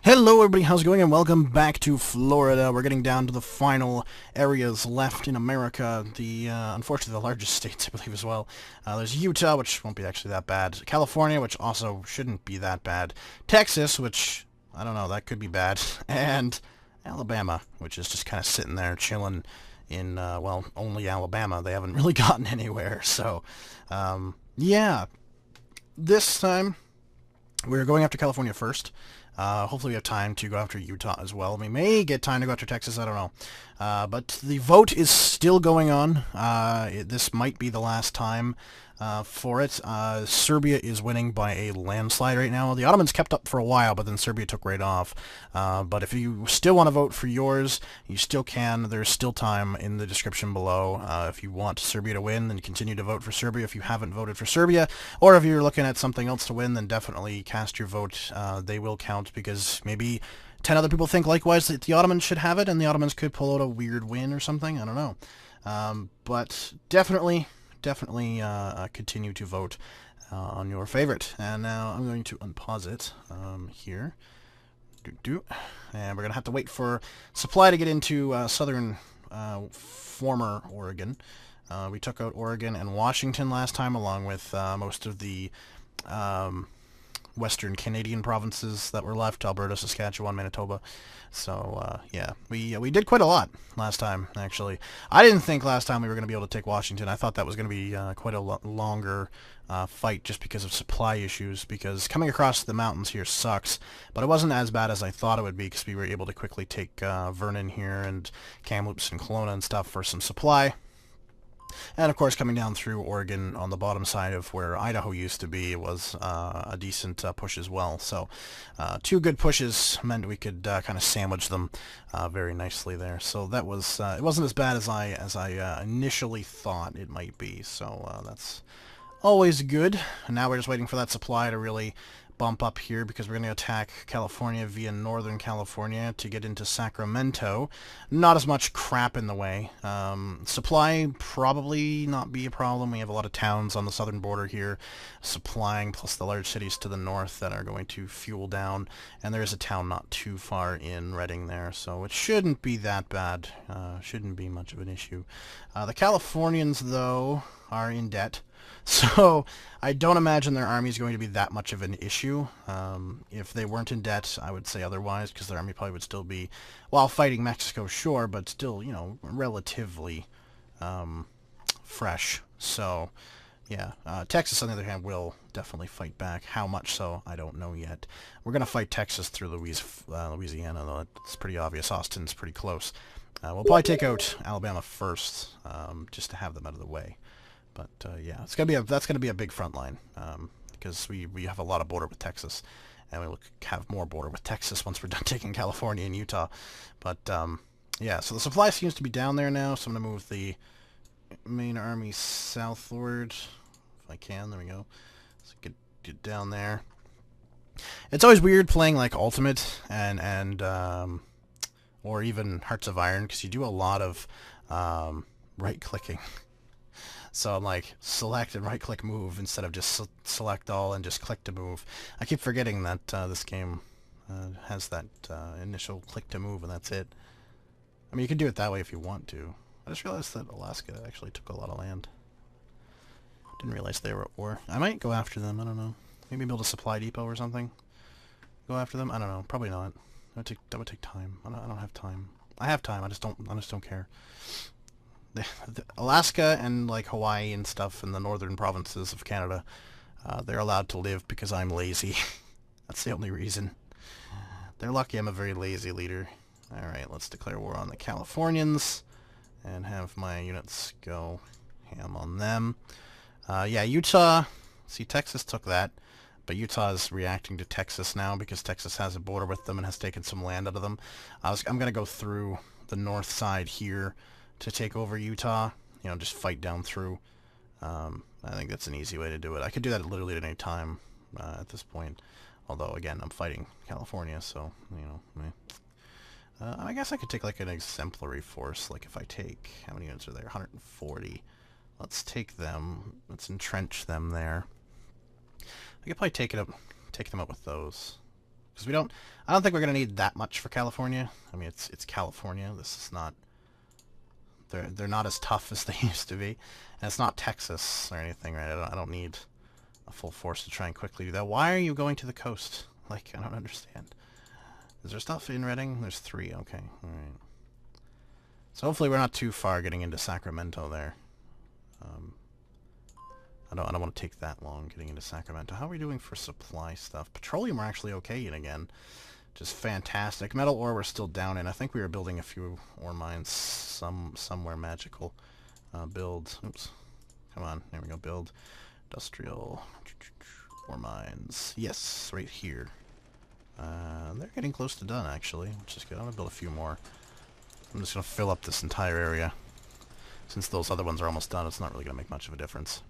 Hello everybody, how's it going, and welcome back to Florida. We're getting down to the final areas left in America, unfortunately the largest states, I believe, as well. There's Utah, which won't be actually that bad. California, which also shouldn't be that bad. Texas, which, I don't know, that could be bad. And Alabama, which is just kind of sitting there chilling in, well, only Alabama. They haven't really gotten anywhere, so, yeah. This time, we're going after California first. Hopefully we have time to go after Utah as well. We may get time to go after Texas, I don't know. But the vote is still going on. This might be the last time for it. Serbia is winning by a landslide right now. The Ottomans kept up for a while, but then Serbia took right off. But if you still want to vote for yours, you still can. There's still time in the description below. If you want Serbia to win, then continue to vote for Serbia if you haven't voted for Serbia. Or if you're looking at something else to win, then definitely cast your vote. They will count because maybe 10 other people think likewise that the Ottomans should have it, and the Ottomans could pull out a weird win or something. I don't know. But definitely continue to vote on your favorite. And now I'm going to unpause it here. And we're going to have to wait for supply to get into southern former Oregon. We took out Oregon and Washington last time, along with most of the Western Canadian provinces that were left: Alberta, Saskatchewan, Manitoba. So yeah, we did quite a lot last time, actually. I didn't think last time we were going to be able to take Washington. I thought that was going to be quite a longer fight just because of supply issues, because coming across the mountains here sucks. But it wasn't as bad as I thought it would be, because we were able to quickly take Vernon here and Kamloops and Kelowna and stuff for some supply. And of course, coming down through Oregon on the bottom side of where Idaho used to be was a decent push as well. So two good pushes meant we could kind of sandwich them very nicely there. So that was it wasn't as bad as I initially thought it might be. So that's always good. And now we're just waiting for that supply to really bump up here, because we're going to attack California via Northern California to get into Sacramento. Not as much crap in the way. Supply probably not be a problem. We have a lot of towns on the southern border here supplying, plus the large cities to the north that are going to fuel down. And there is a town not too far in Redding there, so it shouldn't be that bad. Shouldn't be much of an issue. The Californians, though, are in debt. So I don't imagine their army is going to be that much of an issue. If they weren't in debt, I would say otherwise, because their army probably would still be, while fighting Mexico, sure, but still, you know, relatively fresh. So, yeah. Texas, on the other hand, will definitely fight back. How much so, I don't know yet. We're going to fight Texas through Louisiana, though. It's pretty obvious. Austin's pretty close. We'll probably take out Alabama first, just to have them out of the way. But yeah, that's gonna be a big front line, because we have a lot of border with Texas, and we'll have more border with Texas once we're done taking California and Utah. But yeah, so the supply seems to be down there now, so I'm gonna move the main army southward if I can. There we go. So get down there. It's always weird playing like Ultimate and or even Hearts of Iron, because you do a lot of right clicking. So I'm like, select and right-click move instead of just select all and just click to move. I keep forgetting that this game has that initial click to move, and that's it. I mean, you can do it that way if you want to. I just realized that Alaska actually took a lot of land. Didn't realize they were at war. I might go after them, I don't know. Maybe build a supply depot or something. Go after them? I don't know. Probably not. That would take time. I don't have time. I have time, I just don't care. Alaska and like Hawaii and stuff in the northern provinces of Canada, they're allowed to live because I'm lazy. That's the only reason. They're lucky I'm a very lazy leader. Alright, let's declare war on the Californians and have my units go ham on them. Yeah, Utah, see, Texas took that, but Utah is reacting to Texas now because Texas has a border with them and has taken some land out of them. I'm going to go through the north side here to take over Utah, you know, just fight down through. I think that's an easy way to do it. I could do that literally at any time at this point. Although, again, I'm fighting California, so, you know. I guess I could take, like, an exemplary force. Like, if I take... How many units are there? 140. Let's take them. Let's entrench them there. I could probably take them up with those. Because we don't... I don't think we're going to need that much for California. I mean, it's California. This is not... They're not as tough as they used to be. And it's not Texas or anything, right? I don't need a full force to try and quickly do that. Why are you going to the coast? Like, I don't understand. Is there stuff in Reading? There's 3. Okay, alright. So hopefully we're not too far getting into Sacramento there. I don't want to take that long getting into Sacramento. How are we doing for supply stuff? Petroleum we're actually okay in again. Just fantastic. Metal ore we're still down in. I think we were building a few ore mines somewhere magical. Build. Oops. Come on. There we go. Build. Industrial. Ore mines. Yes, right here. They're getting close to done, actually, which is good. I'm going to build a few more. I'm just going to fill up this entire area. Since those other ones are almost done, it's not really going to make much of a difference.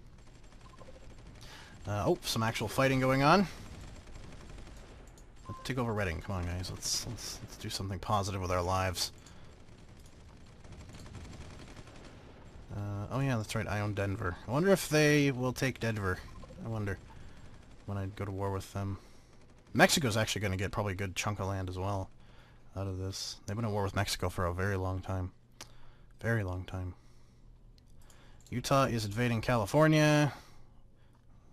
Oh, some actual fighting going on. Let's take over Reading. Come on, guys. Let's do something positive with our lives. Oh yeah, that's right. I own Denver. I wonder if they will take Denver. I wonder when I go to war with them. Mexico's actually going to get probably a good chunk of land as well out of this. They've been at war with Mexico for a very long time. Very long time. Utah is invading California.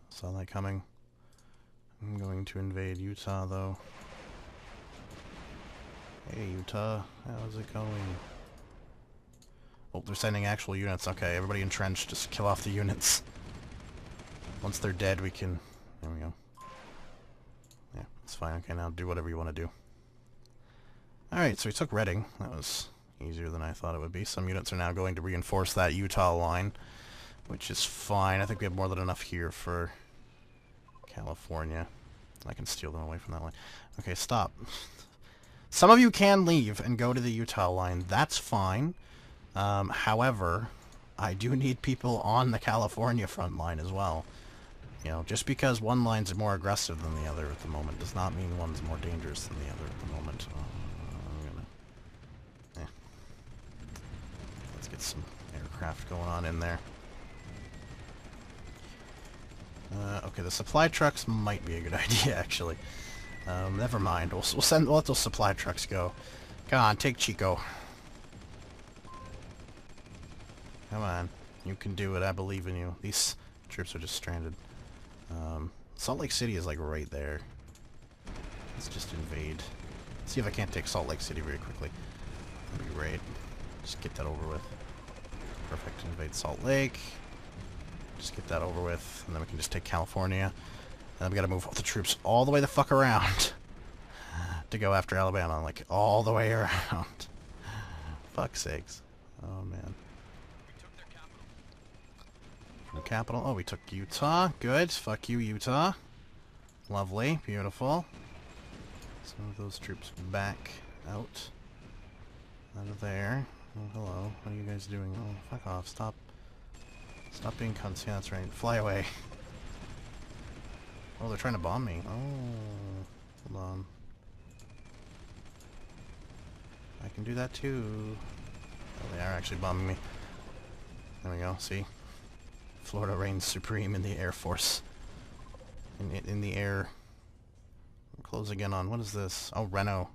Saw that coming. I'm going to invade Utah, though. Hey, Utah. How's it going? Oh, they're sending actual units. Okay, everybody entrenched. Just kill off the units. Once they're dead, we can... There we go. Yeah, that's fine. Okay, now do whatever you want to do. Alright, so we took Reading. That was easier than I thought it would be. Some units are now going to reinforce that Utah line, which is fine. I think we have more than enough here for California. I can steal them away from that line. Okay, stop. Some of you can leave and go to the Utah line. That's fine. However, I do need people on the California front line as well. You know, just because one line's more aggressive than the other at the moment does not mean one's more dangerous than the other at the moment. Let's get some aircraft going on in there. Okay, the supply trucks might be a good idea, actually. Never mind. We'll let those supply trucks go. Come on, take Chico. Come on. You can do it. I believe in you. These troops are just stranded. Salt Lake City is like right there. Let's just invade. See if I can't take Salt Lake City very quickly. That'd be great. Just get that over with. Perfect. Invade Salt Lake. Just get that over with, and then we can just take California. And then we gotta move all the troops all the way the fuck around to go after Alabama, like all the way around. Fuck's sakes. Oh man. Capital. Oh, we took Utah. Good. Fuck you, Utah. Lovely. Beautiful. Some of those troops back out. Out of there. Oh, hello. What are you guys doing? Oh, fuck off. Stop. Stop being cunts. Yeah, that's right. Fly away. Oh, they're trying to bomb me. Oh. Hold on. I can do that too. Oh, they are actually bombing me. There we go. See? Florida reigns supreme in the Air Force. In the air. I'm closing in on... What is this? Oh, Reno.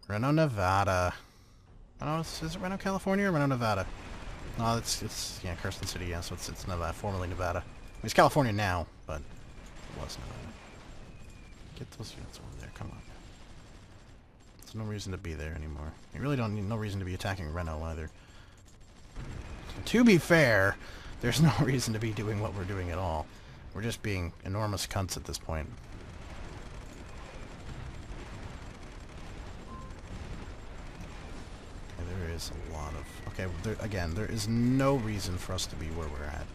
Reno, Nevada. Oh, is it Reno, California or Reno, Nevada? No, it's yeah, Carson City, yeah, so it's Nevada, formerly Nevada. I mean, it's California now, but it was Nevada. Get those units over there, come on. There's no reason to be there anymore. You really don't need no reason to be attacking Reno either. To be fair, there's no reason to be doing what we're doing at all. We're just being enormous cunts at this point. Okay, there is a lot of... Okay, again, there is no reason for us to be where we're at.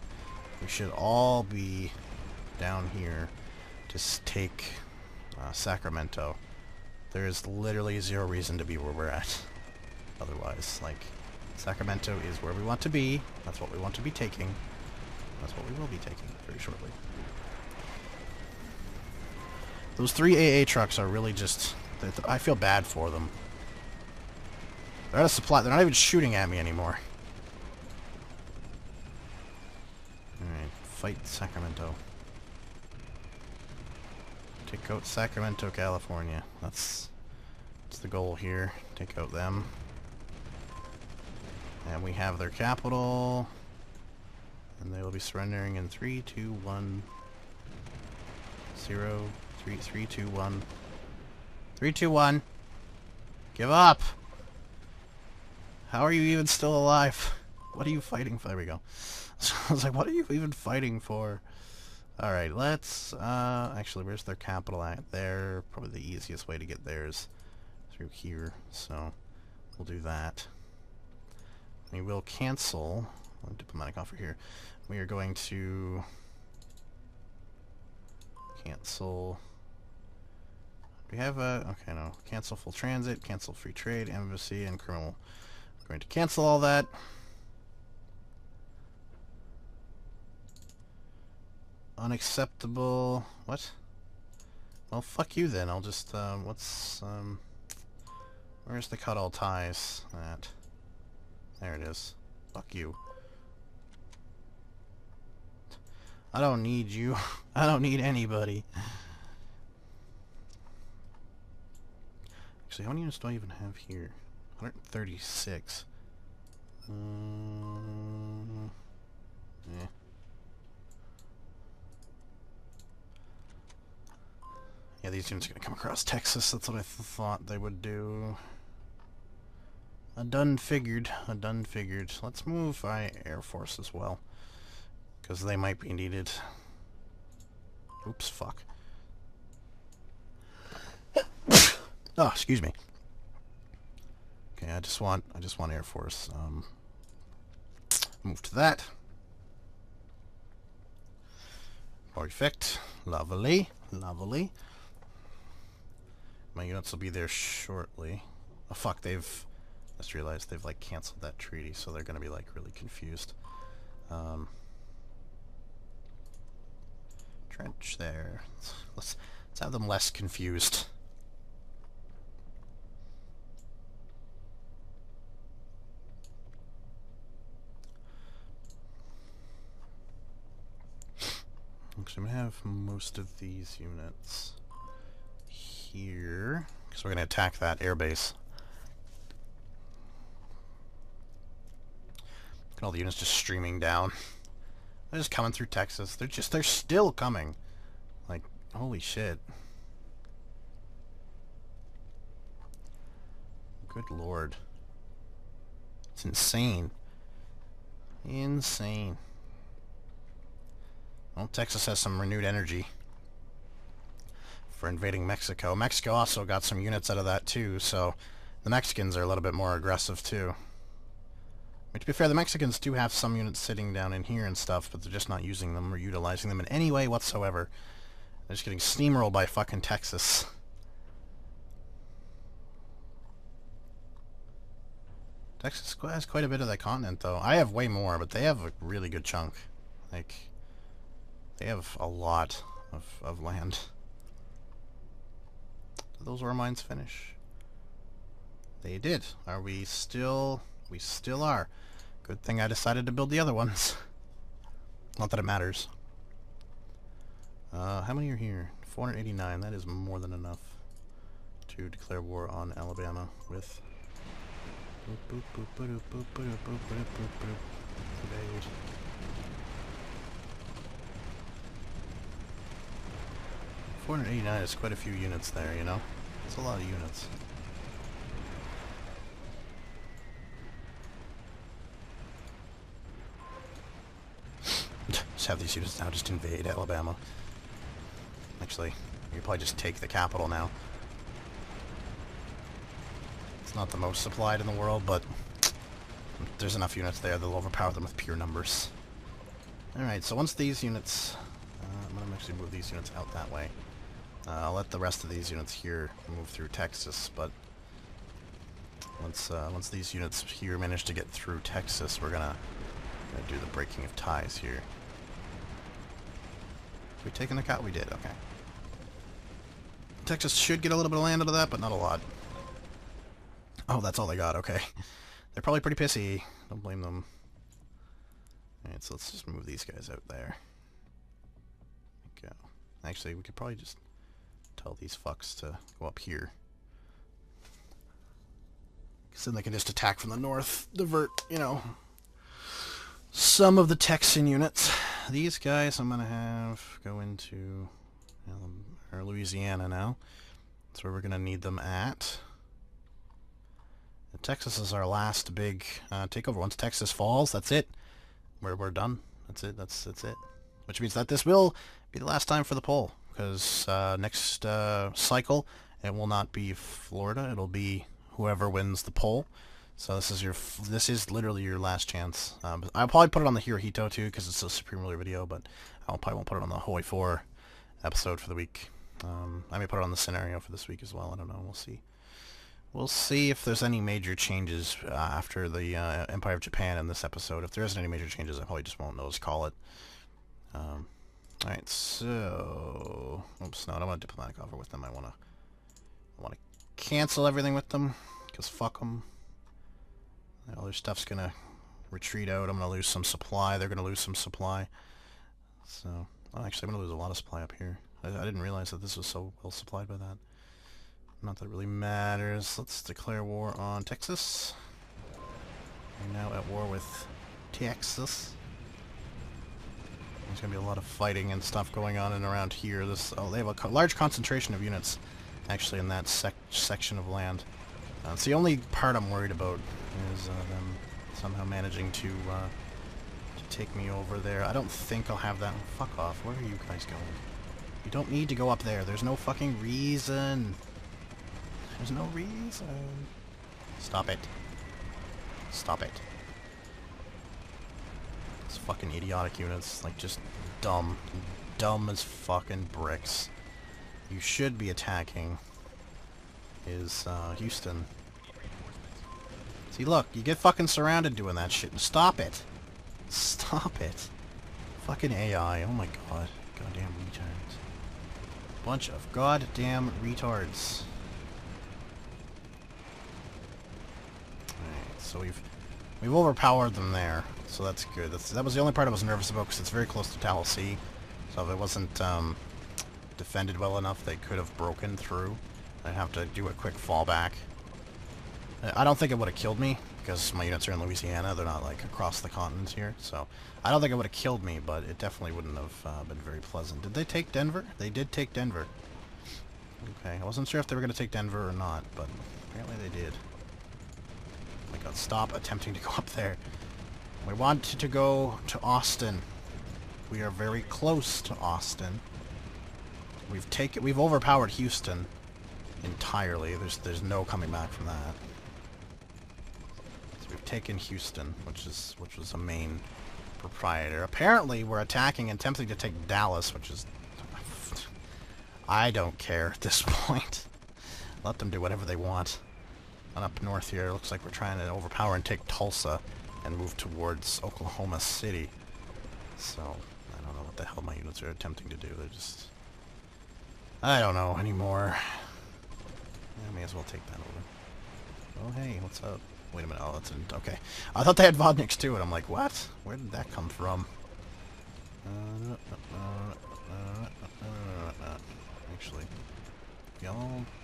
We should all be down here to take Sacramento. There is literally zero reason to be where we're at. Otherwise, like... Sacramento is where we want to be. That's what we want to be taking. That's what we will be taking very shortly. Those 3 AA trucks are really just... I feel bad for them. They're out of supply. They're not even shooting at me anymore. Alright, fight Sacramento. Take out Sacramento, California. That's the goal here. Take out them. And we have their capital. And they will be surrendering in 3, 2, 1, 0, 3, 3, 2, 1. 3, 2, 1. Give up! How are you even still alive? What are you fighting for? There we go. So I was like, what are you even fighting for? Alright, let's, actually, where's their capital at? There. Probably the easiest way to get there is through here, so we'll do that. We will cancel diplomatic offer here. We are going to cancel. We have a, okay, no, cancel full transit, cancel free trade, embassy, and criminal. We're going to cancel all that. Unacceptable. What? Well, fuck you then. I'll just, where's the cut all ties at? There it is. Fuck you. I don't need you. I don't need anybody. Actually, how many units do I even have here? 136. Yeah. Yeah, these units are going to come across Texas. That's what I thought they would do. I done figured. Let's move my Air Force as well, because they might be needed. Oops, fuck. Oh, excuse me. Okay, I just want Air Force. Move to that. Perfect. Lovely. Lovely. My units will be there shortly. Oh fuck, they've just realized they've like canceled that treaty, so they're gonna be like really confused. Trench there. Let's have them less confused. Actually, I'm gonna have most of these units here, because we're gonna attack that airbase. Look at all the units just streaming down. They're just coming through Texas. They're still coming. Like, holy shit. Good lord. It's insane. Insane. Well, Texas has some renewed energy for invading Mexico. Mexico also got some units out of that too, so the Mexicans are a little bit more aggressive too. I mean, to be fair, the Mexicans do have some units sitting down in here and stuff, but they're just not using them or utilizing them in any way whatsoever. They're just getting steamrolled by fucking Texas. Texas has quite a bit of that continent, though. I have way more, but they have a really good chunk. Like, they have a lot of land. Did those ore mines finish? They did. Are we still... We still are. Good thing I decided to build the other ones. Not that it matters. How many are here? 489. That is more than enough to declare war on Alabama with... Boop, boop, boop, boop, boop, boop, boop, boop, boop, boop. Invade. $489 is quite a few units there, you know? It's a lot of units. Just have these units now just invade Alabama. Actually, you could probably just take the capital now. It's not the most supplied in the world, but there's enough units there, they'll overpower them with pure numbers. Alright, so once these units... I'm going to actually move these units out that way. I'll let the rest of these units here move through Texas, but once these units here manage to get through Texas, we're gonna do the breaking of ties here. Have we taken the cut? We did, okay. Texas should get a little bit of land out of that, but not a lot. Oh, that's all they got, okay. They're probably pretty pissy. Don't blame them. Alright, so let's just move these guys out there. Go. Actually, we could probably just tell these fucks to go up here. Because then they can just attack from the north, divert, you know, some of the Texan units. These guys I'm going to have go into Louisiana now. That's where we're going to need them at. Texas is our last big takeover. Once Texas falls, that's it. We're done. That's it. That's it. Which means that this will be the last time for the poll, because next cycle it will not be Florida. It'll be whoever wins the poll. So this is literally your last chance. I'll probably put it on the Hirohito too, because it's a Supreme Ruler video, but I probably won't put it on the Hawaii 4 episode for the week. I may put it on the scenario for this week as well. I don't know. We'll see. We'll see if there's any major changes after the Empire of Japan in this episode. If there isn't any major changes, I probably just won't know to call it. Alright, so... Oops, no, I don't want a diplomatic offer with them. I want to cancel everything with them, because fuck them. All their stuff's going to retreat out. I'm going to lose some supply. They're going to lose some supply. So, well, actually, I'm going to lose a lot of supply up here. I didn't realize that this was so well supplied by that. Not that it really matters. Let's declare war on Texas. We're now at war with Texas. There's going to be a lot of fighting and stuff going on and around here. They have a large concentration of units, actually, in that section of land. It's the only part I'm worried about is them somehow managing to take me over there. I don't think I'll have that. Fuck off. Where are you guys going? You don't need to go up there. There's no fucking reason. There's no reason. Stop it. Stop it. These fucking idiotic units, like, just dumb. Dumb as fucking bricks. You should be attacking is Houston. See, look, you get fucking surrounded doing that shit. Stop it. Stop it. Fucking AI. Oh my god. Goddamn retards. Bunch of goddamn retards. Alright, so we've overpowered them there. So that's good. That was the only part I was nervous about, because it's very close to Tallahassee. So if it wasn't defended well enough, they could have broken through. I'd have to do a quick fallback. I don't think it would have killed me, because my units are in Louisiana. They're not, like, across the continent here. So I don't think it would have killed me, but it definitely wouldn't have been very pleasant. Did they take Denver? They did take Denver. Okay, I wasn't sure if they were going to take Denver or not, but apparently they did. Oh my god, stop attempting to go up there. We want to go to Austin. We are very close to Austin. We've overpowered Houston entirely. There's no coming back from that. So we've taken Houston, which was a main proprietor. Apparently we're attacking and attempting to take Dallas, which is... I don't care at this point. Let them do whatever they want. And up north here, it looks like we're trying to overpower and take Tulsa and move towards Oklahoma City. So, I don't know what the hell my units are attempting to do. They're just... I don't know anymore. I may as well take that over. Oh, hey, what's up? Wait a minute. Oh, that's an... Okay. I thought they had Vodniks too, and I'm like, what? Where did that come from? Actually,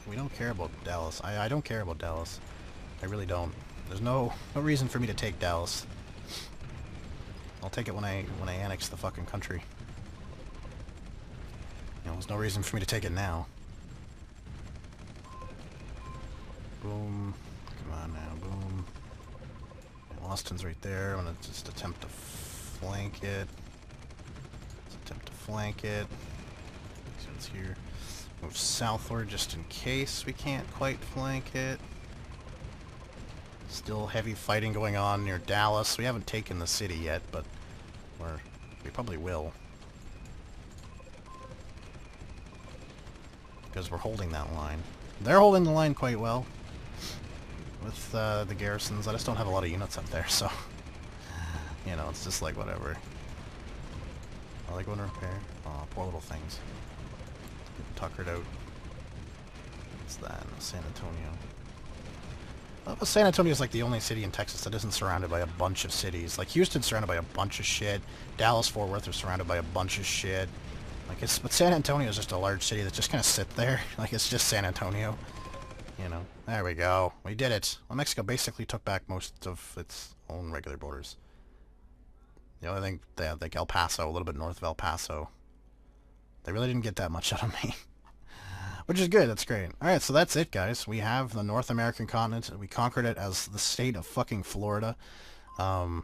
we don't care about Dallas. I don't care about Dallas. I really don't. There's no reason for me to take Dallas. I'll take it when I annex the fucking country. You know, there's no reason for me to take it now. Boom. Come on now, boom. And Austin's right there. I'm gonna just attempt to flank it. So it's here. Move southward just in case we can't quite flank it. Still heavy fighting going on near Dallas. We haven't taken the city yet, but we probably will. Because we're holding that line. They're holding the line quite well with the garrisons. I just don't have a lot of units up there, so you know, it's just like whatever. Are they going to repair? Oh, poor little things. Tuckered out. What's that? San Antonio. Well, San Antonio is like the only city in Texas that isn't surrounded by a bunch of cities. Like Houston's surrounded by a bunch of shit. Dallas, Fort Worth are surrounded by a bunch of shit. But San Antonio is just a large city that just kind of sit there. Like, it's just San Antonio. You know. There we go. We did it. Well, Mexico basically took back most of its own regular borders. The only thing, they had, like, El Paso, a little bit north of El Paso. They really didn't get that much out of me. Which is good, that's great. Alright, so that's it, guys. We have the North American continent. We conquered it as the state of fucking Florida. Oh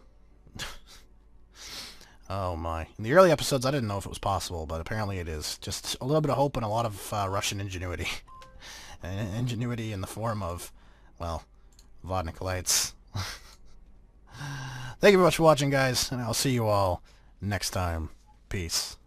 my. In the early episodes, I didn't know if it was possible, but apparently it is. Just a little bit of hope and a lot of Russian ingenuity. And ingenuity in the form of, well, Vlad Nikolites. Thank you very much for watching, guys, and I'll see you all next time. Peace.